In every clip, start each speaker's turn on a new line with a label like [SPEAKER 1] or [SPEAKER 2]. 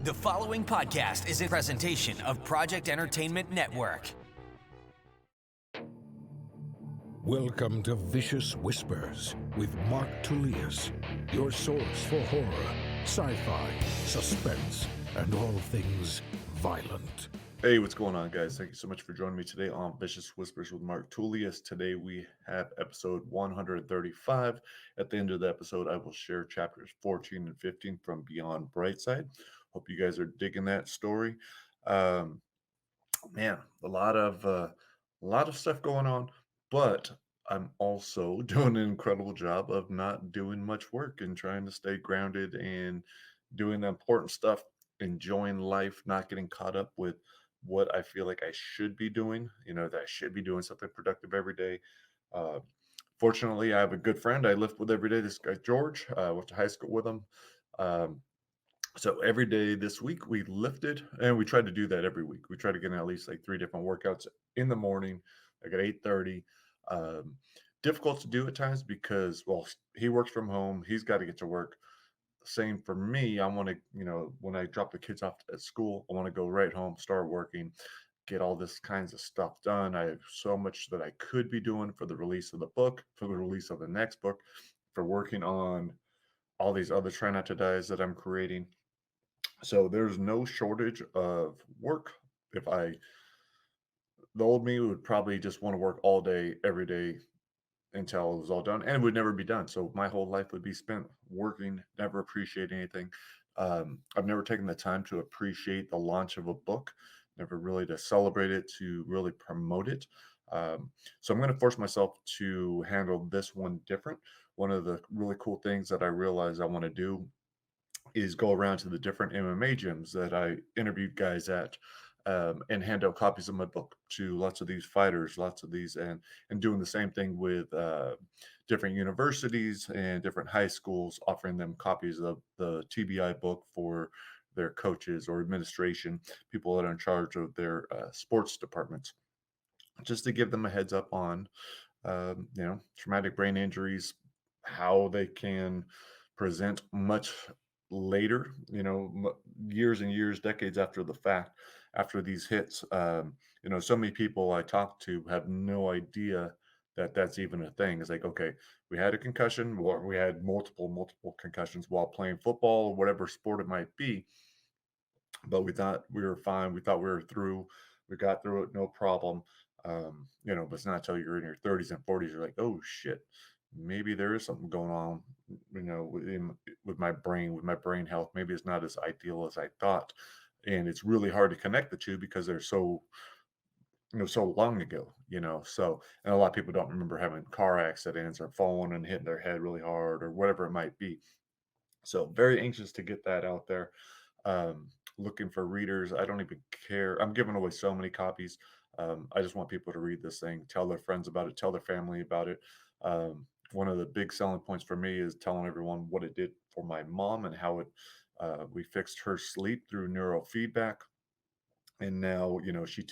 [SPEAKER 1] The following podcast is a presentation of Project Entertainment Network.
[SPEAKER 2] Welcome to Vicious Whispers with Mark Tullius, your source for horror, sci-fi, suspense, and all things violent.
[SPEAKER 3] Hey, what's going on, guys? Thank you so much for joining me today on Vicious Whispers with Mark Tullius. Today we have episode 135. At the end of the episode, I will share chapters 14 and 15 from Beyond Brightside. Hope you guys are digging that story. Man, a lot of stuff going on, but I'm also doing an incredible job of not doing much work and trying to stay grounded and doing the important stuff, enjoying life, not getting caught up with what I feel like I should be doing. That I should be doing something productive every day. Uh, Fortunately, I have a good friend I live with every day. This guy George, I went to high school with him. Um, so every day this week we lifted, and we tried to do that every week. We try to get in at least like 3 different workouts in the morning, like at 8:30. Um, Difficult to do at times because, well, he works from home. He's got to get to work. Same for me. I want to, when I drop the kids off at school, I want to go right home, start working, get all this kinds of stuff done. I have so much that I could be doing for the release of the book, for the release of the next book, for working on all these other try not to dies that I'm creating. So there's no shortage of work. If I, the old me would probably just want to work all day, every day until it was all done, and it would never be done. So my whole life would be spent working, never appreciate anything. I've never taken the time to appreciate the launch of a book, never really to celebrate it, to really promote it. So I'm going to force myself to handle this one different. One of the really cool things that I realize I want to do is go around to the different MMA gyms that I interviewed guys at, and hand out copies of my book to lots of these fighters, lots of these, and doing the same thing with different universities and different high schools, offering them copies of the TBI book for their coaches or administration, people that are in charge of their sports departments, just to give them a heads up on, traumatic brain injuries, how they can present much later, years and years, decades after the fact, after these hits. So many people I talk to have no idea that that's even a thing. It's like, okay, we had a concussion, or we had multiple concussions while playing football or whatever sport it might be, but we thought we were fine. We thought we were through. We got through it, no problem. But it's not until you're in your 30s and 40s, you're like, oh shit, maybe there is something going on, with my brain health. Maybe it's not as ideal as I thought. And it's really hard to connect the two because they're so long ago, so, and a lot of people don't remember having car accidents or falling and hitting their head really hard or whatever it might be. So very anxious to get that out there. Looking for readers. I don't even care. I'm giving away so many copies. I just want people to read this thing, tell their friends about it, tell their family about it. One of the big selling points for me is telling everyone what it did for my mom and how we fixed her sleep through neurofeedback. And now, she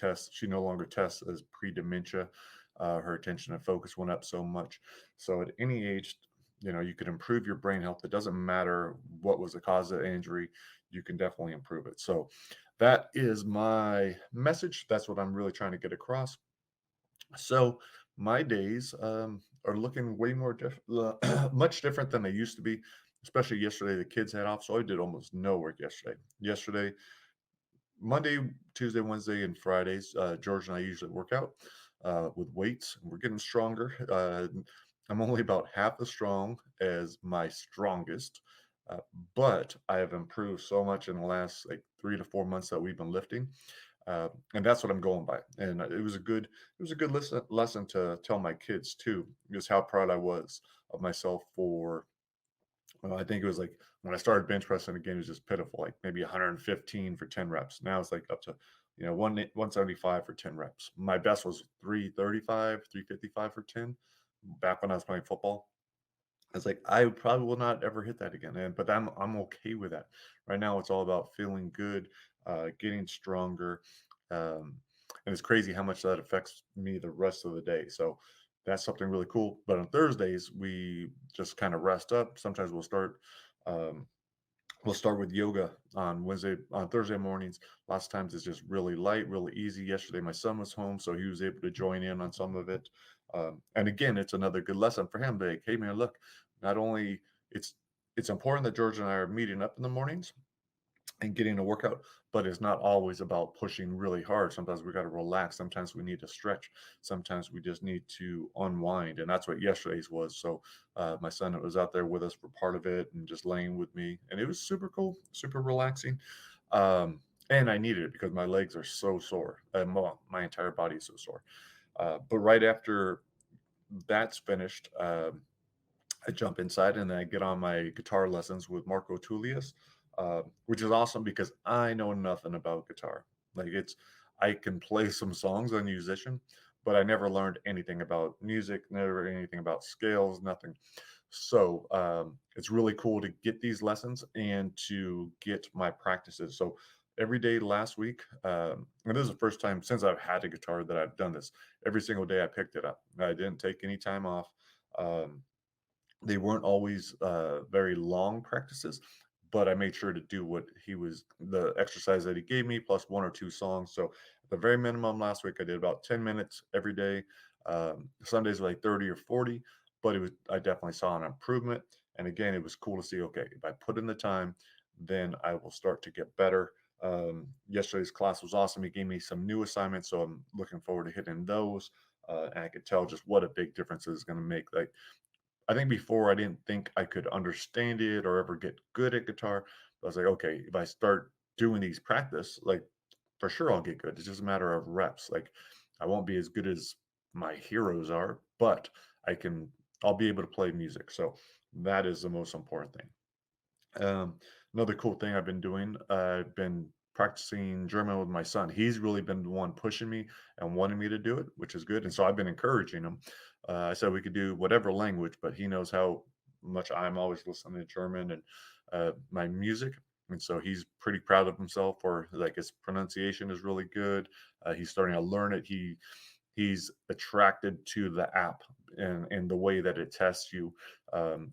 [SPEAKER 3] no longer tests as pre-dementia. Her attention and focus went up so much. So at any age, you could improve your brain health. It doesn't matter what was the cause of the injury, you can definitely improve it. So that is my message. That's what I'm really trying to get across. So my days are looking way more much different than they used to be. Especially yesterday, the kids had off, so I did almost no work yesterday. Monday, Tuesday, Wednesday, and Fridays, George and I usually work out with weights. We're getting stronger. I'm only about half as strong as my strongest, uh, but I have improved so much in the last like 3 to 4 months that we've been lifting, and that's what I'm going by. And it was a good lesson to tell my kids too, just how proud I was of myself for. Well, I think it was like when I started bench pressing again, it was just pitiful, like maybe 115 for 10 reps. Now it's like up to, 175 for 10 reps. My best was 335, 355 for 10 back when I was playing football. I was like, I probably will not ever hit that again. But I'm okay with that. Right now, it's all about feeling good, getting stronger. Um, and it's crazy how much that affects me the rest of the day. So that's something really cool. But on Thursdays, we just kind of rest up. Sometimes we'll start um, we'll start with yoga on Thursday mornings. Lots of times it's just really light, really easy. Yesterday, my son was home, so he was able to join in on some of it. And again, it's another good lesson for him. Like, hey man, look, not only it's it's important that George and I are meeting up in the mornings and getting a workout, but it's not always about pushing really hard. Sometimes we got to relax. Sometimes we need to stretch. Sometimes we just need to unwind. And that's what yesterday's was. So my son was out there with us for part of it and just laying with me. And it was super cool, super relaxing. And I needed it because my legs are so sore. And well, my entire body is so sore. But right after that's finished, I jump inside and then I get on my guitar lessons with Marco Tullius, which is awesome because I know nothing about guitar. Like I can play some songs. I'm a musician, but I never learned anything about music, never anything about scales, nothing. So it's really cool to get these lessons and to get my practices. So every day last week, and this is the first time since I've had a guitar that I've done this. Every single day I picked it up. I didn't take any time off. Um, they weren't always very long practices, but I made sure to do what the exercise that he gave me plus one or two songs. So at the very minimum last week, I did about 10 minutes every day. Some days were like 30 or 40, but I definitely saw an improvement. And again, it was cool to see, okay, if I put in the time, then I will start to get better. Yesterday's class was awesome. He gave me some new assignments, so I'm looking forward to hitting those. And I could tell just what a big difference it's going to make. Like I think before I didn't think I could understand it or ever get good at guitar. But I was like, okay, if I start doing these practice, like for sure I'll get good. It's just a matter of reps. Like I won't be as good as my heroes are, but I can I'll be able to play music. So that is the most important thing. Another cool thing I've been doing, I've been practicing German with my son. He's really been the one pushing me and wanting me to do it, which is good. And so I've been encouraging him. I said we could do whatever language, but he knows how much I'm always listening to German and my music. And so he's pretty proud of himself for like his pronunciation is really good. He's starting to learn it. He's attracted to the app and the way that it tests you.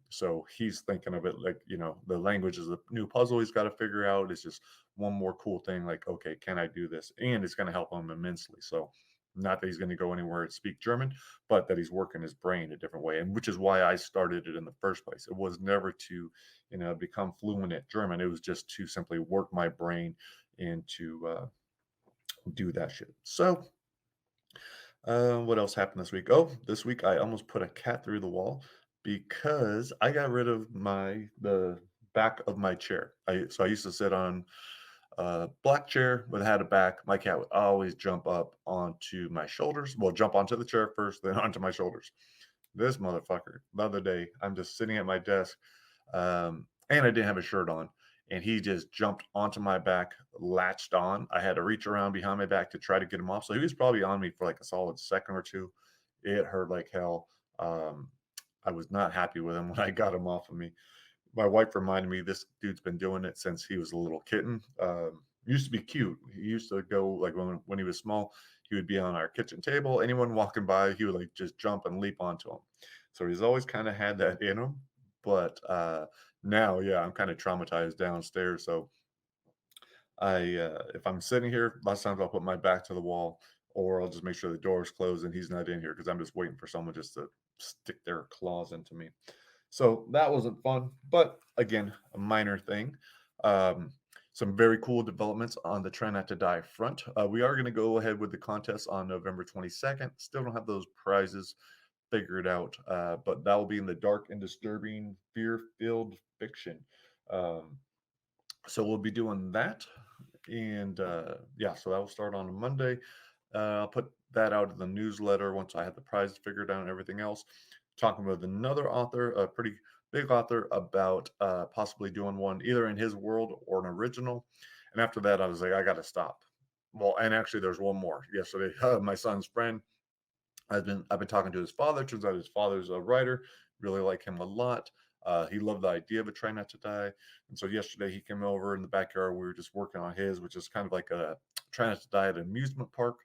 [SPEAKER 3] So he's thinking of it like, the language is a new puzzle he's got to figure out. It's just one more cool thing. Like, okay, can I do this? And it's going to help him immensely. So not that he's going to go anywhere and speak German, but that he's working his brain a different way. And which is why I started it in the first place. It was never to, become fluent at German. It was just to simply work my brain and to do that shit. So what else happened this week? Oh, this week I almost put a cat through the wall because I got rid of the back of my chair. I used to sit on a black chair but it had a back. My cat would always jump up onto my shoulders. Well, jump onto the chair first, then onto my shoulders. This motherfucker, the other day, I'm just sitting at my desk, and I didn't have a shirt on, and he just jumped onto my back, latched on. I had to reach around behind my back to try to get him off. So he was probably on me for like a solid second or two. It hurt like hell. Um, I was not happy with him when I got him off of me. My wife reminded me this dude's been doing it since he was a little kitten. Used to be cute. He used to go like when he was small, he would be on our kitchen table. Anyone walking by, he would like just jump and leap onto him. So he's always kind of had that in him. But now, yeah, I'm kind of traumatized downstairs. So if I'm sitting here, lots of times I'll put my back to the wall, or I'll just make sure the door is closed and he's not in here because I'm just waiting for someone just to stick their claws into me. So that wasn't fun, but again, a minor thing. Um, some very cool developments on the Try Not to Die front. We are going to go ahead with the contest on November 22nd. Still don't have those prizes figured out, but that will be in the dark and disturbing, fear-filled fiction. Um, so we'll be doing that, and yeah, so that will start on a Monday. I'll put that out in the newsletter once I have the prize figured out and everything else. Talking with another author, a pretty big author, about possibly doing one either in his world or an original. And after that, I was like, I got to stop. Well, and actually, there's one more. Yesterday, my son's friend I've been talking to his father. Turns out his father's a writer. Really like him a lot. He loved the idea of a Try Not to Die. And so yesterday he came over in the backyard. We were just working on his, which is kind of like a Try Not to Die at an amusement park,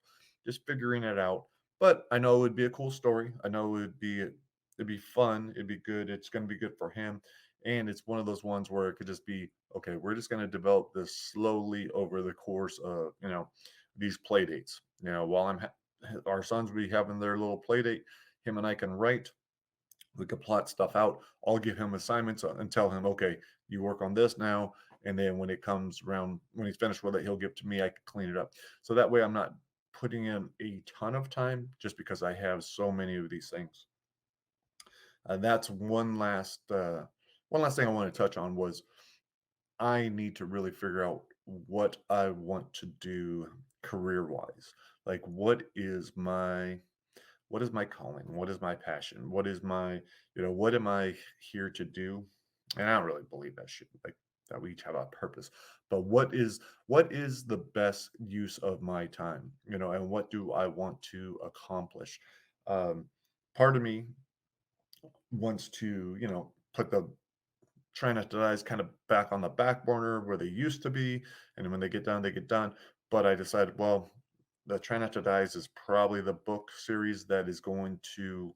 [SPEAKER 3] just figuring it out. But I know it would be a cool story. I know it'd be fun. It'd be good. It's going to be good for him. And it's one of those ones where it could just be, okay, we're just going to develop this slowly over the course of, these play dates. While our sons will be having their little play date, him and I can write, we could plot stuff out. I'll give him assignments and tell him, okay, you work on this now. And then when it comes around, when he's finished with it, he'll give it to me. I can clean it up. So that way I'm not putting in a ton of time just because I have so many of these things. That's one last thing I want to touch on was I need to really figure out what I want to do career wise. Like what is my calling? What is my passion? What am I here to do? And I don't really believe that shit, like that we each have a purpose. But what is the best use of my time? And what do I want to accomplish? Um, Part of me wants to, put the try not to dies kind of back on the back burner where they used to be. And when they get done, they get done. But I decided, well, the Try Not to Dies is probably the book series that is going to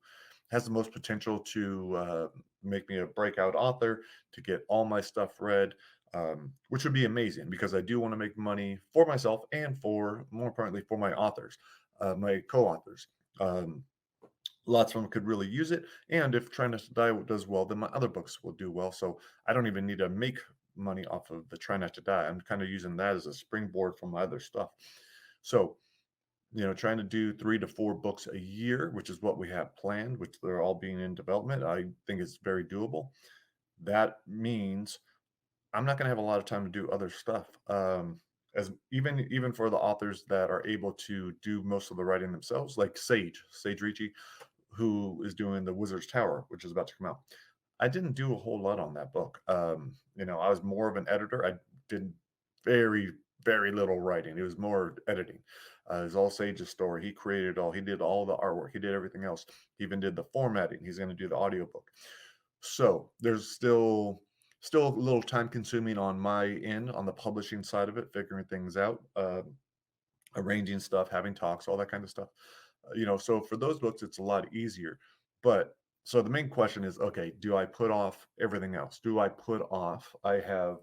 [SPEAKER 3] has the most potential to make me a breakout author, to get all my stuff read, which would be amazing because I do want to make money for myself and for, more importantly, for my authors, my co-authors. Um, Lots of them could really use it. And if Try Not to Die does well, then my other books will do well. So I don't even need to make money off of the Try Not to Die. I'm kind of using that as a springboard for my other stuff. So, trying to do 3 to 4 books a year, which is what we have planned, which they're all being in development, I think is very doable. That means I'm not going to have a lot of time to do other stuff. As even for the authors that are able to do most of the writing themselves, like Sage Ricci, who is doing the Wizard's Tower, which is about to come out. I didn't do a whole lot on that book. I was more of an editor. I did very, very little writing. It was more editing. It's all Sage's story. He created all. He did all the artwork. He did everything else. He even did the formatting. He's going to do the audiobook. So there's still a little time consuming on my end on the publishing side of it, figuring things out, arranging stuff, having talks, all that kind of stuff. So for those books, it's a lot easier. But so the main question is, okay, do I put off everything else? I have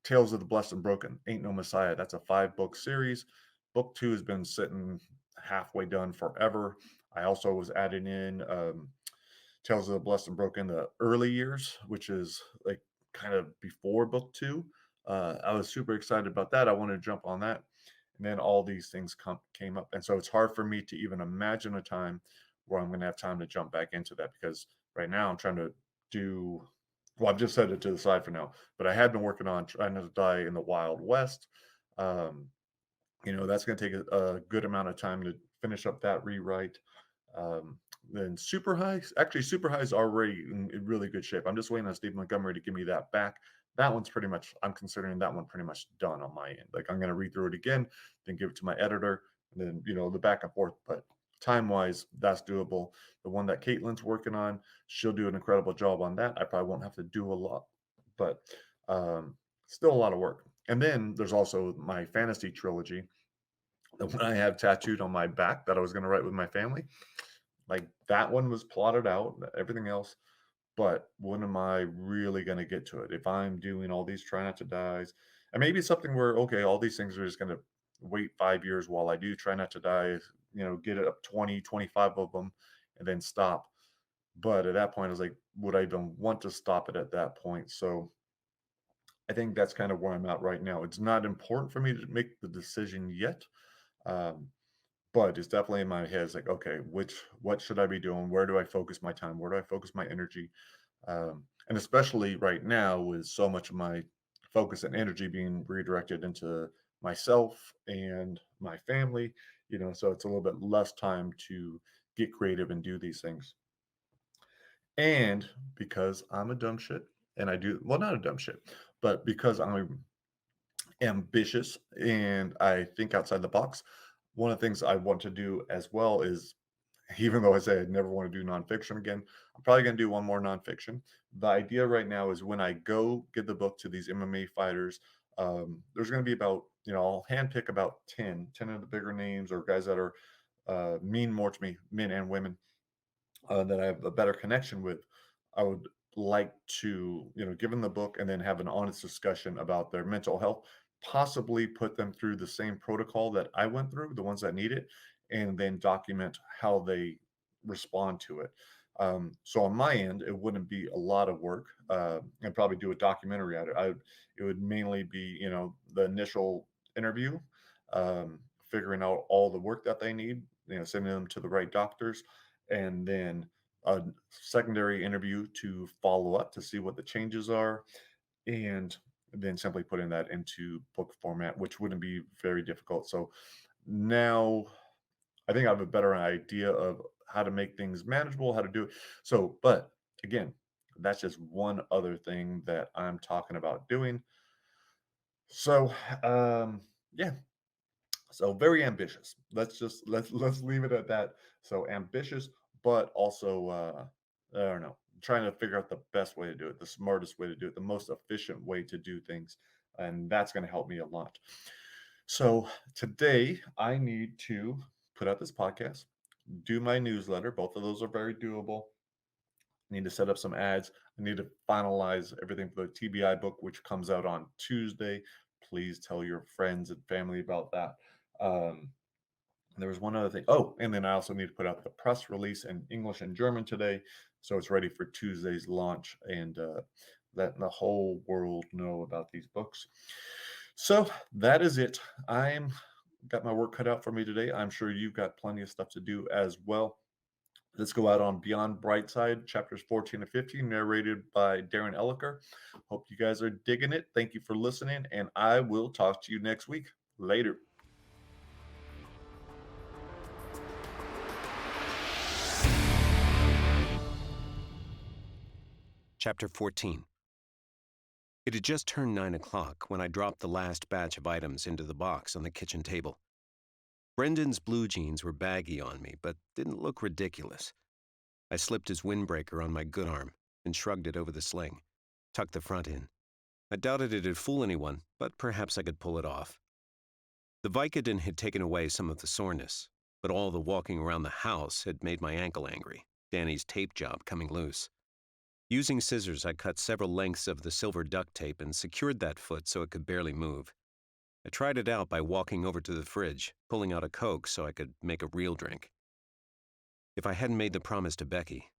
[SPEAKER 3] Tales of the Blessed and Broken, Ain't No Messiah. That's a 5 book series. Book 2 has been sitting halfway done forever. I also was adding in Tales of the Blessed and Broken, the early years, which is like kind of before book 2. I was super excited about that. I wanted to jump on that. And then all these things came up. And so it's hard for me to even imagine a time where I'm going to have time to jump back into that because right now I'm trying to do, well, I've just set it to the side for now, but I had been working on Trying Not to Die in the Wild West. Um, that's going to take a good amount of time to finish up that rewrite. Um, then Super High is already in really good shape. I'm just waiting on Steve Montgomery to give me that back. That one's pretty much, I'm considering that one pretty much done on my end. Like I'm going to read through it again, then give it to my editor, and then, the back and forth. But time wise, that's doable. The one that Caitlin's working on, she'll do an incredible job on that. I probably won't have to do a lot, but still a lot of work. And then there's also my fantasy trilogy, the one I have tattooed on my back that I was going to write with my family. Like that one was plotted out, everything else. But when am I really going to get to it? If I'm doing all these Try Not to Dies, and maybe it's something where, okay, all these things are just going to wait 5 years while I do Try Not to Die, get it up 20, 25 of them and then stop. But at that point, I was like, would I even want to stop it at that point? So I think that's kind of where I'm at right now. It's not important for me to make the decision yet. Um, but it's definitely in my head. It's like, okay, what should I be doing? Where do I focus my time? Where do I focus my energy? And especially right now, with so much of my focus and energy being redirected into myself and my family, so it's a little bit less time to get creative and do these things. And because I'm a dumb shit, and I do well, not a dumb shit, but because I'm ambitious and I think outside the box. One of the things I want to do as well is, even though I say I never want to do nonfiction again, I'm probably going to do one more nonfiction. The idea right now is when I go get the book to these MMA fighters, there's going to be about, I'll handpick about 10 of the bigger names or guys that are mean more to me, men and women, that I have a better connection with. I would like to, given the book and then have an honest discussion about their mental health, possibly put them through the same protocol that I went through, the ones that need it, and then document how they respond to it. So on my end, it wouldn't be a lot of work, and probably do a documentary at it. It would mainly be, the initial interview, figuring out all the work that they need, sending them to the right doctors, and then a secondary interview to follow up to see what the changes are, and then simply putting that into book format, which wouldn't be very difficult. So now I think I have a better idea of how to make things manageable, how to do it. So, but again, that's just one other thing that I'm talking about doing. So, yeah, so very ambitious. Let's leave it at that. So ambitious, but also I don't know, trying to figure out the best way to do it, the smartest way to do it, the most efficient way to do things, and that's going to help me a lot. So today I need to put out this podcast, do my newsletter. Both of those are very doable. I need to set up some ads. I need to finalize everything for the TBI book, which comes out on Tuesday. Please tell your friends and family about that. Um, there was one other thing. Oh, and then I also need to put out the press release in English and German today, so it's ready for Tuesday's launch and letting the whole world know about these books. So that is it. I'm got my work cut out for me today. I'm sure you've got plenty of stuff to do as well. Let's go out on Beyond Brightside, chapters 14 and 15, narrated by Darren Eliker. Hope you guys are digging it. Thank you for listening, and I will talk to you next week. Later.
[SPEAKER 4] Chapter 14. It had just turned 9 o'clock when I dropped the last batch of items into the box on the kitchen table. Brendan's blue jeans were baggy on me, but didn't look ridiculous. I slipped his windbreaker on my good arm and shrugged it over the sling, tucked the front in. I doubted it'd fool anyone, but perhaps I could pull it off. The Vicodin had taken away some of the soreness, but all the walking around the house had made my ankle angry, Danny's tape job coming loose. Using scissors, I cut several lengths of the silver duct tape and secured that foot so it could barely move. I tried it out by walking over to the fridge, pulling out a Coke so I could make a real drink. If I hadn't made the promise to Becky,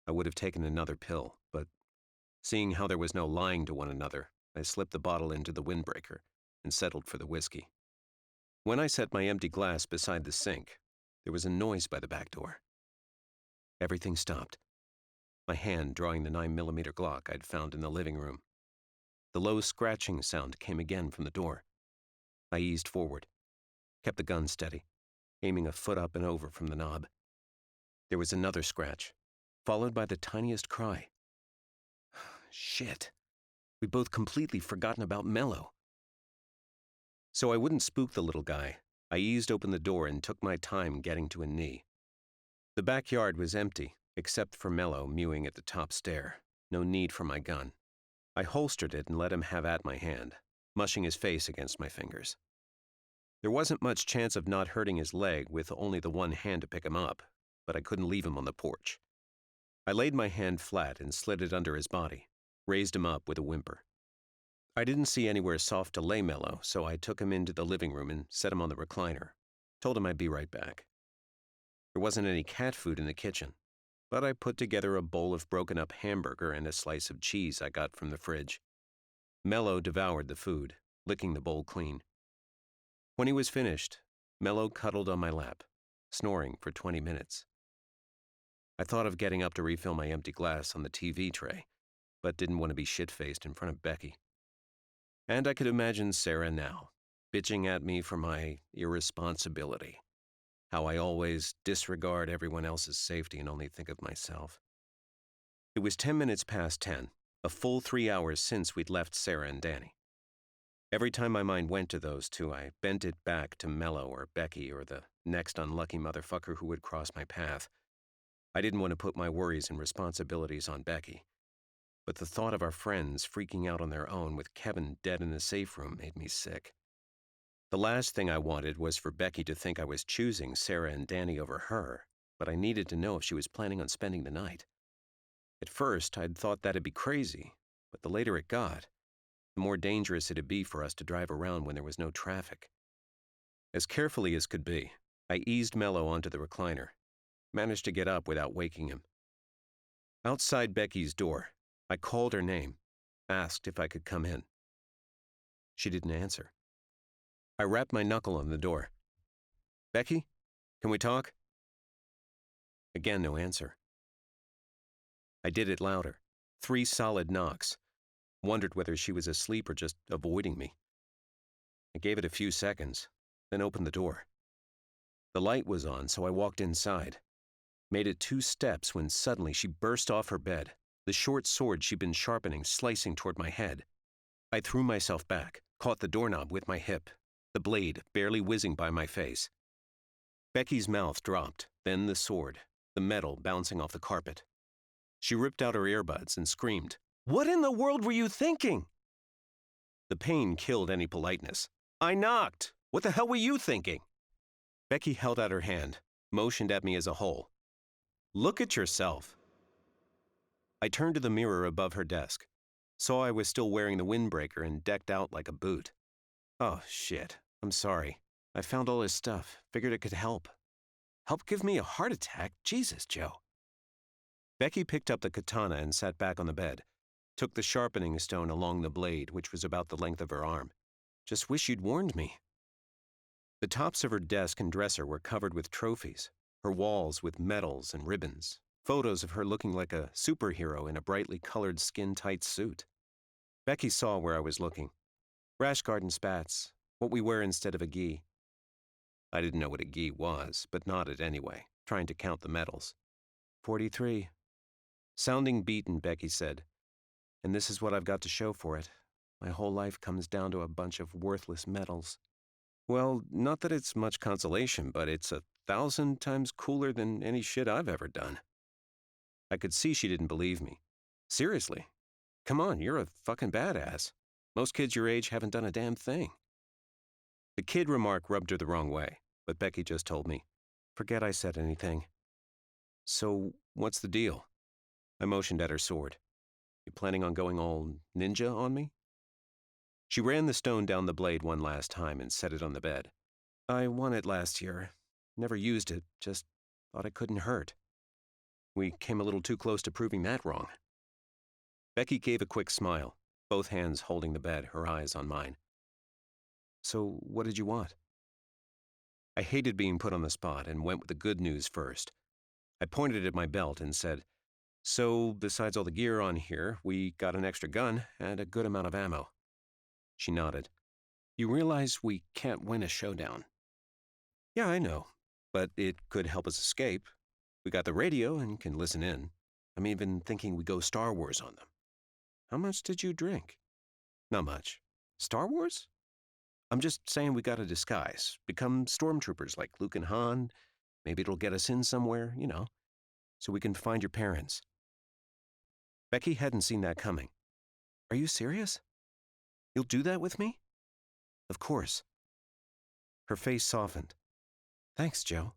[SPEAKER 4] I would have taken another pill, but seeing how there was no lying to one another, I slipped the bottle into the windbreaker and settled for the whiskey. When I set my empty glass beside the sink, there was a noise by the back door. Everything stopped. My hand drawing the 9mm Glock I'd found in the living room. The low scratching sound came again from the door. I eased forward, kept the gun steady, aiming a foot up and over from the knob. There was another scratch, followed by the tiniest cry. Shit. We'd both completely forgotten about Mello. So I wouldn't spook the little guy. I eased open the door and took my time getting to a knee. The backyard was empty, except for Mello mewing at the top stair. No need for my gun. I holstered it and let him have at my hand, mushing his face against my fingers. There wasn't much chance of not hurting his leg with only the one hand to pick him up, but I couldn't leave him on the porch. I laid my hand flat and slid it under his body, raised him up with a whimper. I didn't see anywhere soft to lay Mello, so I took him into the living room and set him on the recliner. Told him I'd be right back. There wasn't any cat food in the kitchen, but I put together a bowl of broken up hamburger and a slice of cheese I got from the fridge. Mello devoured the food, licking the bowl clean. When he was finished, Mello cuddled on my lap, snoring for 20 minutes. I thought of getting up to refill my empty glass on the TV tray, but didn't want to be shit-faced in front of Becky. And I could imagine Sarah now, bitching at me for my irresponsibility, how I always disregard everyone else's safety and only think of myself. It was 10 minutes past 10, a full 3 hours since we'd left Sarah and Danny. Every time my mind went to those two, I bent it back to Mello or Becky or the next unlucky motherfucker who would cross my path. I didn't want to put my worries and responsibilities on Becky, but the thought of our friends freaking out on their own with Kevin dead in the safe room made me sick. The last thing I wanted was for Becky to think I was choosing Sarah and Danny over her, but I needed to know if she was planning on spending the night. At first, I'd thought that'd be crazy, but the later it got, the more dangerous it'd be for us to drive around when there was no traffic. As carefully as could be, I eased Mello onto the recliner, managed to get up without waking him. Outside Becky's door, I called her name, asked if I could come in. She didn't answer. I rapped my knuckle on the door. "Becky, can we talk?" Again, no answer. I did it louder, 3 solid knocks, wondered whether she was asleep or just avoiding me. I gave it a few seconds, then opened the door. The light was on, so I walked inside. Made it 2 steps when suddenly she burst off her bed, the short sword she'd been sharpening slicing toward my head. I threw myself back, caught the doorknob with my hip, the blade barely whizzing by my face. Becky's mouth dropped, then the sword, the metal bouncing off the carpet. She ripped out her earbuds and screamed, "What in the world were you thinking?" The pain killed any politeness. "I knocked. What the hell were you thinking?" Becky held out her hand, motioned at me as a whole. "Look at yourself." I turned to the mirror above her desk, saw I was still wearing the windbreaker and decked out like a boot. "Oh, shit. I'm sorry. I found all this stuff. Figured it could help." "Help give me a heart attack? Jesus, Joe." Becky picked up the katana and sat back on the bed, took the sharpening stone along the blade, which was about the length of her arm. "Just wish you'd warned me." The tops of her desk and dresser were covered with trophies, her walls with medals and ribbons, photos of her looking like a superhero in a brightly colored skin-tight suit. Becky saw where I was looking. Rash garden spats, what we wear instead of a gi. I didn't know what a gi was, but nodded anyway, trying to count the medals. 43. Sounding beaten, Becky said, "And this is what I've got to show for it. My whole life comes down to a bunch of worthless medals." Well, not that it's much consolation, but it's 1,000 times cooler than any shit I've ever done. I could see she didn't believe me. Seriously. Come on, you're a fucking badass. Most kids your age haven't done a damn thing. The kid remark rubbed her the wrong way, but Becky just told me, "Forget I said anything." "So, what's the deal?" I motioned at her sword. "You planning on going all ninja on me?" She ran the stone down the blade one last time and set it on the bed. "I won it last year. Never used it, just thought it couldn't hurt." We came a little too close to proving that wrong. Becky gave a quick smile, both hands holding the bed, her eyes on mine. "So, what did you want?" I hated being put on the spot and went with the good news first. I pointed at my belt and said, "So, besides all the gear on here, we got an extra gun and a good amount of ammo." She nodded. "You realize we can't win a showdown?" "Yeah, I know, but it could help us escape. We got the radio and can listen in. I'm even thinking we go Star Wars on them." "How much did you drink?" "Not much." "Star Wars?" "I'm just saying we got a disguise. Become stormtroopers like Luke and Han. Maybe it'll get us in somewhere, so we can find your parents." Becky hadn't seen that coming. "Are you serious? You'll do that with me?" "Of course." Her face softened. "Thanks, Joe."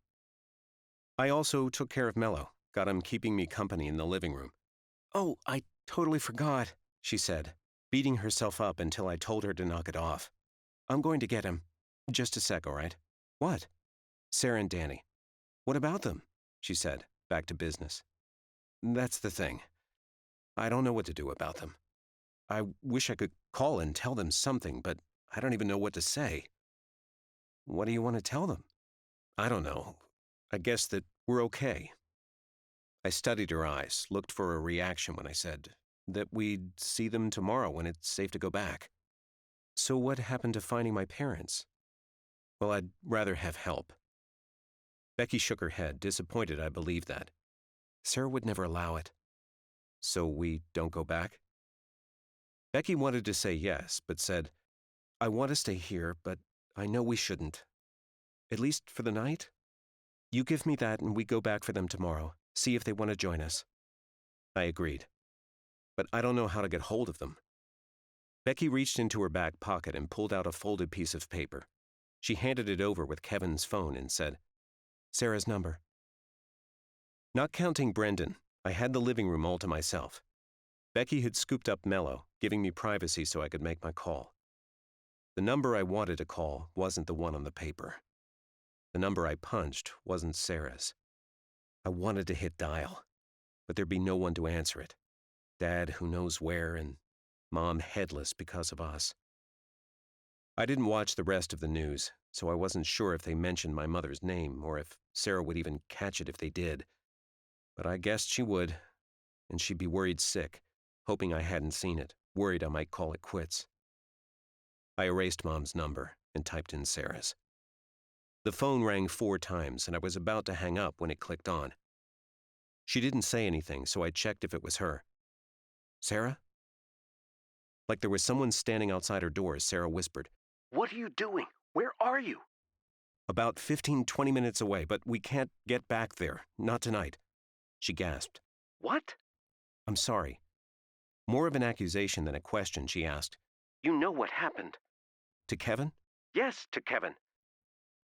[SPEAKER 4] I also took care of Mello, got him keeping me company in the living room. "Oh, I totally forgot," she said, beating herself up until I told her to knock it off. "I'm going to get him. Just a sec, all right?" "What?" "Sarah and Danny." "What about them?" she said, back to business. "That's the thing. I don't know what to do about them. I wish I could call and tell them something, but I don't even know what to say." "What do you want to tell them?" "I don't know. I guess that we're okay." I studied her eyes, looked for a reaction when I said that we'd see them tomorrow when it's safe to go back. "So what happened to finding my parents?" "Well, I'd rather have help." Becky shook her head, disappointed I believed that. "Sarah would never allow it." "So we don't go back?" Becky wanted to say yes, but said, "I want to stay here, but I know we shouldn't. At least for the night? You give me that and we go back for them tomorrow, see if they want to join us." I agreed. But I don't know how to get hold of them. Becky reached into her back pocket and pulled out a folded piece of paper. She handed it over with Kevin's phone and said, "Sarah's number." Not counting Brendan, I had the living room all to myself. Becky had scooped up Mello, giving me privacy so I could make my call. The number I wanted to call wasn't the one on the paper. The number I punched wasn't Sarah's. I wanted to hit dial, but there'd be no one to answer it. Dad who knows where, and Mom headless because of us. I didn't watch the rest of the news, so I wasn't sure if they mentioned my mother's name or if Sarah would even catch it if they did. But I guessed she would, and she'd be worried sick, hoping I hadn't seen it, worried I might call it quits. I erased Mom's number and typed in Sarah's. The phone rang 4 times, and I was about to hang up when it clicked on. She didn't say anything, so I checked if it was her. Sarah? Like there was someone standing outside her door, Sarah whispered, "What are you doing? Where are you?" "About 15-20 minutes away, but we can't get back there. Not tonight." She gasped. "What?" "I'm sorry." More of an accusation than a question, she asked, "You know what happened?" "To Kevin?" "Yes, to Kevin."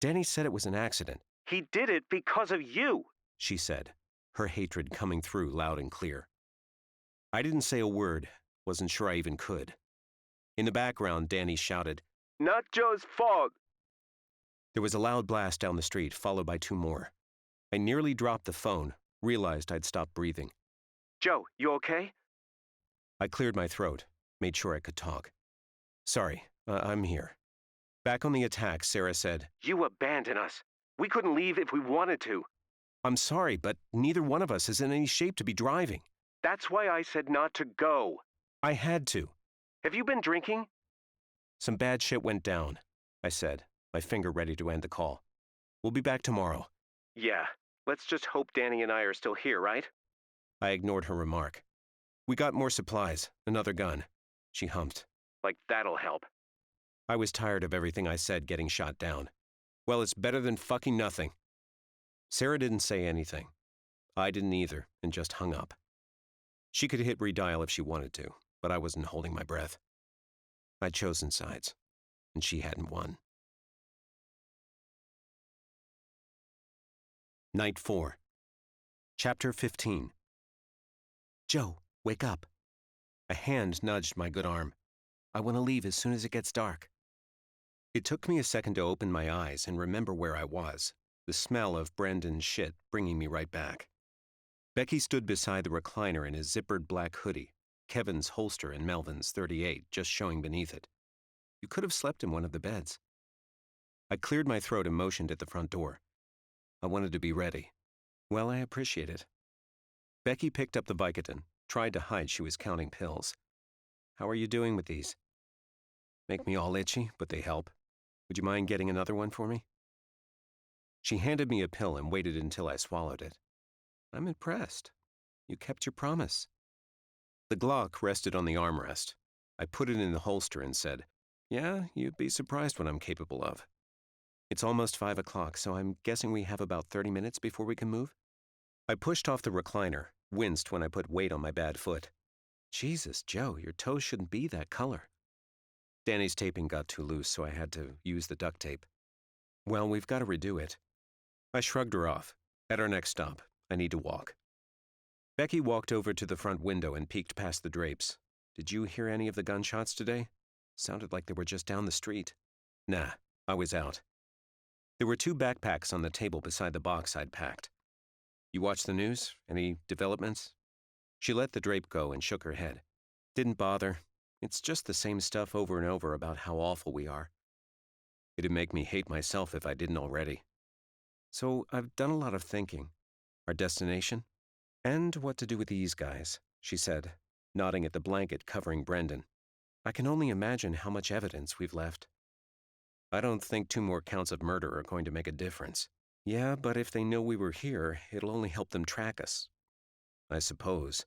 [SPEAKER 4] "Danny said it was an accident." "He did it because of you," she said, her hatred coming through loud and clear. I didn't say a word, wasn't sure I even could. In the background, Danny shouted, "Not Joe's fault." There was a loud blast down the street, followed by 2 more. I nearly dropped the phone, realized I'd stopped breathing. "Joe, you okay?" I cleared my throat, made sure I could talk. "Sorry, I'm here." Back on the attack, Sarah said, "You abandoned us. We couldn't leave if we wanted to." "I'm sorry, but neither one of us is in any shape to be driving." "That's why I said not to go." "I had to." "Have you been drinking?" "Some bad shit went down," I said, my finger ready to end the call. "We'll be back tomorrow." "Yeah, let's just hope Danny and I are still here, right?" I ignored her remark. "We got more supplies, another gun," she humped. "Like that'll help." I was tired of everything I said getting shot down. Well, it's better than fucking nothing. Sarah didn't say anything. I didn't either, and just hung up. She could hit redial if she wanted to, but I wasn't holding my breath. I'd chosen sides, and she hadn't won. Night 4. Chapter 15. "Joe, wake up." A hand nudged my good arm. "I want to leave as soon as it gets dark." It took me a second to open my eyes and remember where I was, the smell of Brendan's shit bringing me right back. Becky stood beside the recliner in a zippered black hoodie, Kevin's holster and Melvin's .38 just showing beneath it. You could have slept in one of the beds. I cleared my throat and motioned at the front door. I wanted to be ready. Well, I appreciate it. Becky picked up the Vicodin, tried to hide she was counting pills. "How are you doing with these?" "Make me all itchy, but they help. Would you mind getting another one for me?" She handed me a pill and waited until I swallowed it. "I'm impressed. You kept your promise." The Glock rested on the armrest. I put it in the holster and said, "Yeah, you'd be surprised what I'm capable of." "It's almost 5 o'clock, so I'm guessing we have about 30 minutes before we can move?" I pushed off the recliner, winced when I put weight on my bad foot. "Jesus, Joe, your toes shouldn't be that color." Danny's taping got too loose, so I had to use the duct tape. "Well, we've got to redo it." I shrugged her off. At our next stop, I need to walk. Becky walked over to the front window and peeked past the drapes. "Did you hear any of the gunshots today? Sounded like they were just down the street." "Nah, I was out." There were 2 backpacks on the table beside the box I'd packed. "You watch the news? Any developments?" She let the drape go and shook her head. "Didn't bother. It's just the same stuff over and over about how awful we are." It'd make me hate myself if I didn't already. "So I've done a lot of thinking. Our destination? And what to do with these guys," she said, nodding at the blanket covering Brendan. "I can only imagine how much evidence we've left." "I don't think 2 more counts of murder are going to make a difference." "Yeah, but if they know we were here, it'll only help them track us." "I suppose."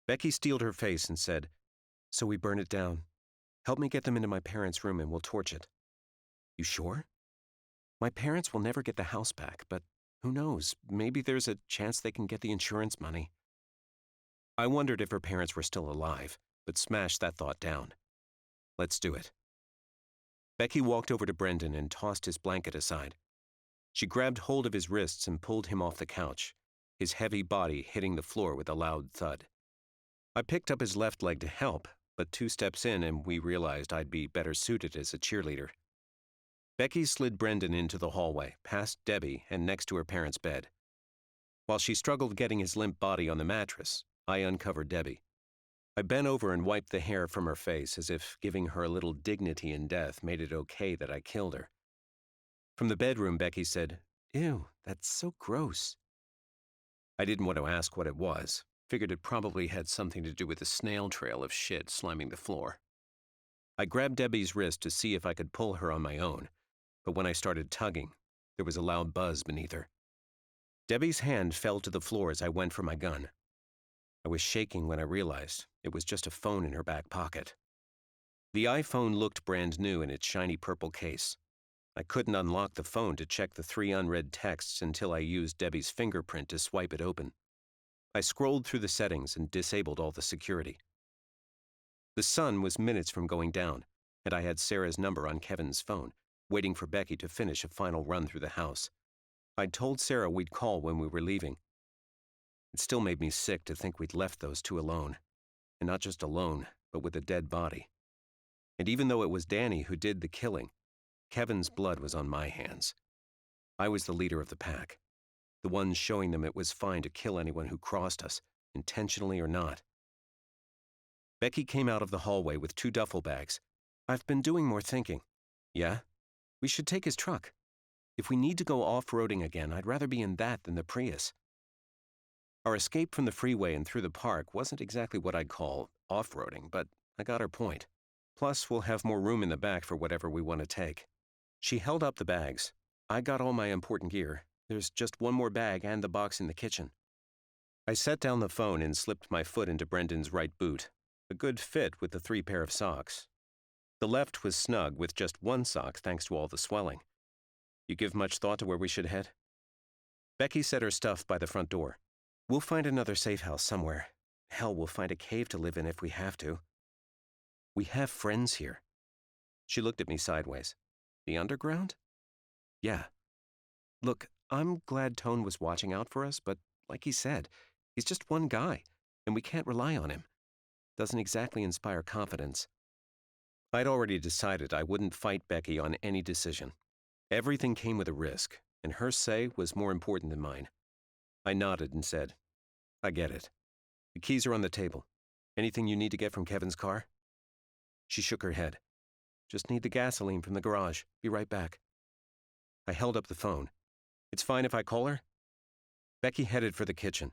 [SPEAKER 4] Becky steeled her face and said, "So we burn it down. Help me get them into my parents' room and we'll torch it." "You sure?" "My parents will never get the house back, but who knows, maybe there's a chance they can get the insurance money." I wondered if her parents were still alive, but smashed that thought down. "Let's do it." Becky walked over to Brendan and tossed his blanket aside. She grabbed hold of his wrists and pulled him off the couch. his heavy body hitting the floor with a loud thud. I picked up his left leg to help, but 2 steps in and we realized I'd be better suited as a cheerleader. Becky slid Brendan into the hallway, past Debbie and next to her parents' bed. While she struggled getting his limp body on the mattress, I uncovered Debbie. I bent over and wiped the hair from her face as if giving her a little dignity in death made it okay that I killed her. From the bedroom, Becky said, "Ew, that's so gross." I didn't want to ask what it was. Figured it probably had something to do with the snail trail of shit sliming the floor. I grabbed Debbie's wrist to see if I could pull her on my own, but when I started tugging, there was a loud buzz beneath her. Debbie's hand fell to the floor as I went for my gun. I was shaking when I realized it was just a phone in her back pocket. The iPhone looked brand new in its shiny purple case. I couldn't unlock the phone to check the 3 unread texts until I used Debbie's fingerprint to swipe it open. I scrolled through the settings and disabled all the security. The sun was minutes from going down, and I had Sarah's number on Kevin's phone, waiting for Becky to finish a final run through the house. I'd told Sarah we'd call when we were leaving. It still made me sick to think we'd left those 2 alone. And not just alone, but with a dead body. And even though it was Danny who did the killing, Kevin's blood was on my hands. I was the leader of the pack. The one showing them it was fine to kill anyone who crossed us, intentionally or not. Becky came out of the hallway with 2 duffel bags. "I've been doing more thinking." "Yeah? We should take his truck. If we need to go off-roading again, I'd rather be in that than the Prius." Our escape from the freeway and through the park wasn't exactly what I'd call off-roading, but I got her point. Plus, we'll have more room in the back for whatever we want to take. She held up the bags. "I got all my important gear. There's just 1 more bag and the box in the kitchen." I set down the phone and slipped my foot into Brendan's right boot, a good fit with the 3 pair of socks. The left was snug with just 1 sock thanks to all the swelling. "You give much thought to where we should head?" Becky set her stuff by the front door. "We'll find another safe house somewhere. Hell, we'll find a cave to live in if we have to. We have friends here." She looked at me sideways. "The underground?" "Yeah. Look, I'm glad Tone was watching out for us, but like he said, he's just one guy, and we can't rely on him. Doesn't exactly inspire confidence." I'd already decided I wouldn't fight Becky on any decision. Everything came with a risk, and her say was more important than mine. I nodded and said, "I get it. The keys are on the table. Anything you need to get from Kevin's car?" She shook her head. "Just need the gasoline from the garage. Be right back." I held up the phone. "It's fine if I call her?" Becky headed for the kitchen.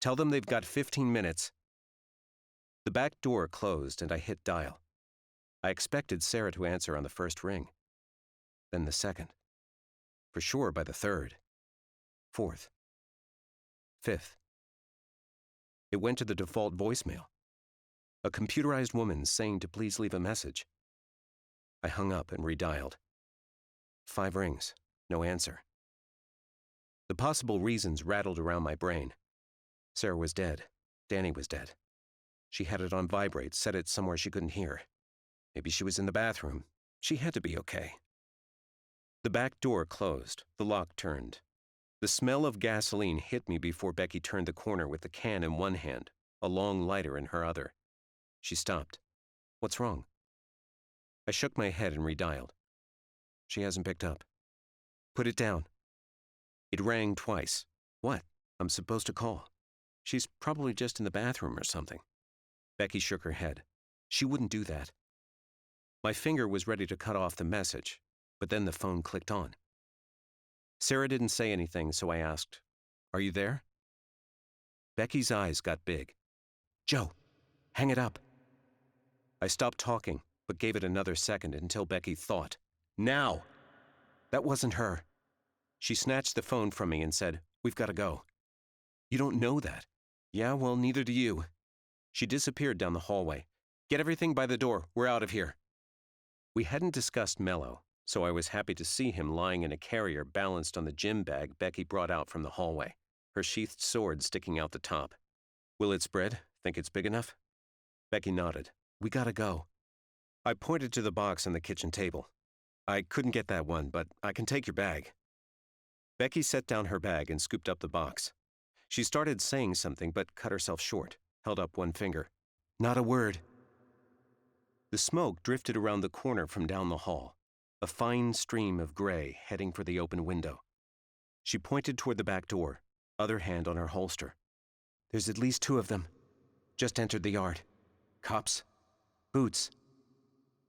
[SPEAKER 4] "Tell them they've got 15 minutes. The back door closed and I hit dial. I expected Sarah to answer on the first ring. Then the second. For sure by the third. 4th. 5th. It went to the default voicemail. A computerized woman saying to please leave a message. I hung up and redialed. 5 rings. No answer. The possible reasons rattled around my brain. Sarah was dead. Danny was dead. She had it on vibrate, set it somewhere she couldn't hear. Maybe she was in the bathroom. She had to be okay. The back door closed. The lock turned. The smell of gasoline hit me before Becky turned the corner with the can in one hand, a long lighter in her other. She stopped. "What's wrong?" I shook my head and redialed. She hasn't picked up. "Put it down." It rang twice. "What? I'm supposed to call." "She's probably just in the bathroom or something." Becky shook her head. "She wouldn't do that." My finger was ready to cut off the message, but then the phone clicked on. Sarah didn't say anything, so I asked, "Are you there?" Becky's eyes got big. "Joe, hang it up." I stopped talking, but gave it another second until Becky thought, "Now!" That wasn't her. She snatched the phone from me and said, "We've got to go." "You don't know that." "Yeah, well, neither do you." She disappeared down the hallway. "Get everything by the door. We're out of here." We hadn't discussed Mello, so I was happy to see him lying in a carrier balanced on the gym bag Becky brought out from the hallway, her sheathed sword sticking out the top. "Will it spread? Think it's big enough?" Becky nodded. "We gotta go." I pointed to the box on the kitchen table. "I couldn't get that one, but I can take your bag." Becky set down her bag and scooped up the box. She started saying something but cut herself short, held up one finger. Not a word. The smoke drifted around the corner from down the hall, a fine stream of gray heading for the open window. She pointed toward the back door, other hand on her holster. There's at least 2 of them. Just entered the yard. Cops. Boots.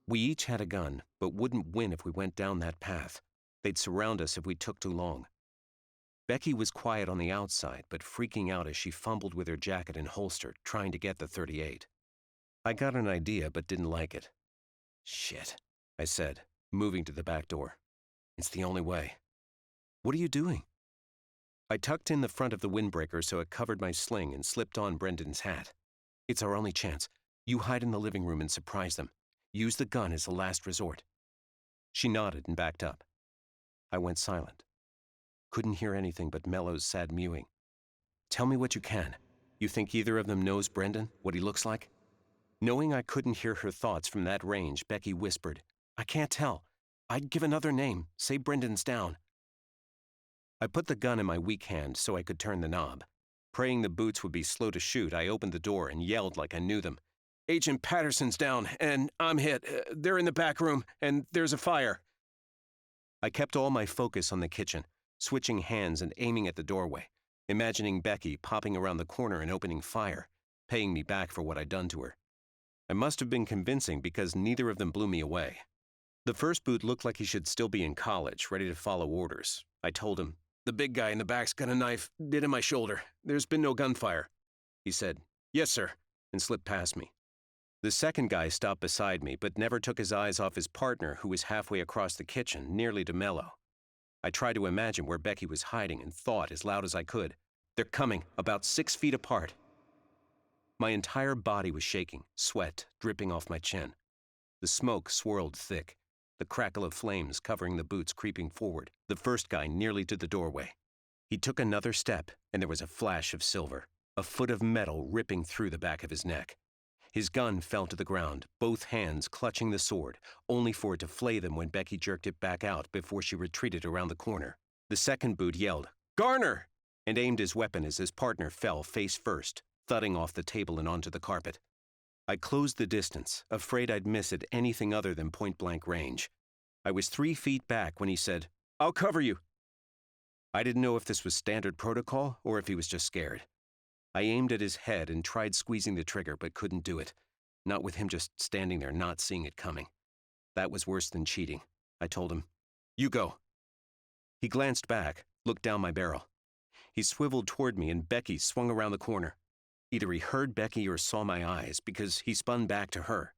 [SPEAKER 4] We each had a gun, but wouldn't win if we went down that path. They'd surround us if we took too long. Becky was quiet on the outside, but freaking out as she fumbled with her jacket and holster, trying to get the .38. I got an idea, but didn't like it. Shit, I said, moving to the back door. It's the only way. What are you doing? I tucked in the front of the windbreaker so it covered my sling and slipped on Brendan's hat. It's our only chance. You hide in the living room and surprise them. Use the gun as a last resort. She nodded and backed up. I went silent. Couldn't hear anything but Mello's sad mewing. Tell me what you can. You think either of them knows Brendan, what he looks like? Knowing I couldn't hear her thoughts from that range, Becky whispered, I can't tell. I'd give another name. Say Brendan's down. I put the gun in my weak hand so I could turn the knob. Praying the Boots would be slow to shoot, I opened the door and yelled like I knew them. Agent Patterson's down, and I'm hit. They're in the back room, and there's a fire. I kept all my focus on the kitchen, switching hands and aiming at the doorway, imagining Becky popping around the corner and opening fire, paying me back for what I'd done to her. I must have been convincing because neither of them blew me away. The first Boot looked like he should still be in college, ready to follow orders. I told him, the big guy in the back's got a knife, bit in my shoulder. There's been no gunfire. He said, yes, sir, and slipped past me. The second guy stopped beside me, but never took his eyes off his partner, who was halfway across the kitchen, nearly to Mello. I tried to imagine where Becky was hiding and thought as loud as I could. They're coming, about 6 feet apart. My entire body was shaking, sweat dripping off my chin. The smoke swirled thick, the crackle of flames covering the Boots creeping forward, the first guy nearly to the doorway. He took another step, and there was a flash of silver, a foot of metal ripping through the back of his neck. His gun fell to the ground, both hands clutching the sword, only for it to flay them when Becky jerked it back out before she retreated around the corner. The second Boot yelled, Garner! And aimed his weapon as his partner fell face first, thudding off the table and onto the carpet. I closed the distance, afraid I'd miss at anything other than point-blank range. I was 3 feet back when he said, I'll cover you. I didn't know if this was standard protocol or if he was just scared. I aimed at his head and tried squeezing the trigger, but couldn't do it. Not with him just standing there, not seeing it coming. That was worse than cheating. I told him, you go. He glanced back, looked down my barrel. He swiveled toward me and Becky swung around the corner. Either he heard Becky or saw my eyes, because he spun back to her.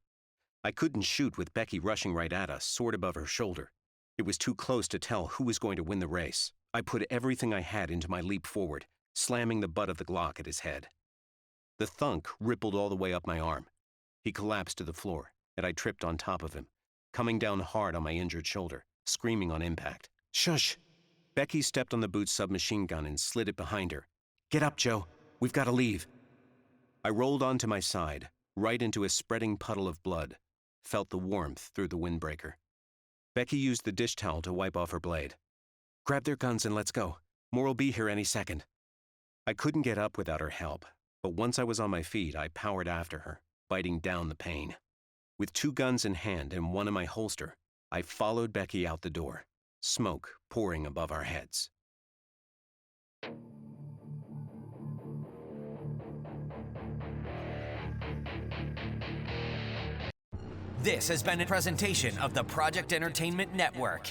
[SPEAKER 4] I couldn't shoot with Becky rushing right at us, sword above her shoulder. It was too close to tell who was going to win the race. I put everything I had into my leap forward, slamming the butt of the Glock at his head. The thunk rippled all the way up my arm. He collapsed to the floor, and I tripped on top of him, coming down hard on my injured shoulder, screaming on impact. Shush! Becky stepped on the Boot's submachine gun and slid it behind her. Get up, Joe. We've got to leave. I rolled onto my side, right into a spreading puddle of blood, felt the warmth through the windbreaker. Becky used the dish towel to wipe off her blade. Grab their guns and let's go. More will be here any second. I couldn't get up without her help, but once I was on my feet, I powered after her, biting down the pain. With 2 guns in hand and one in my holster, I followed Becky out the door, smoke pouring above our heads.
[SPEAKER 1] This has been a presentation of the Project Entertainment Network.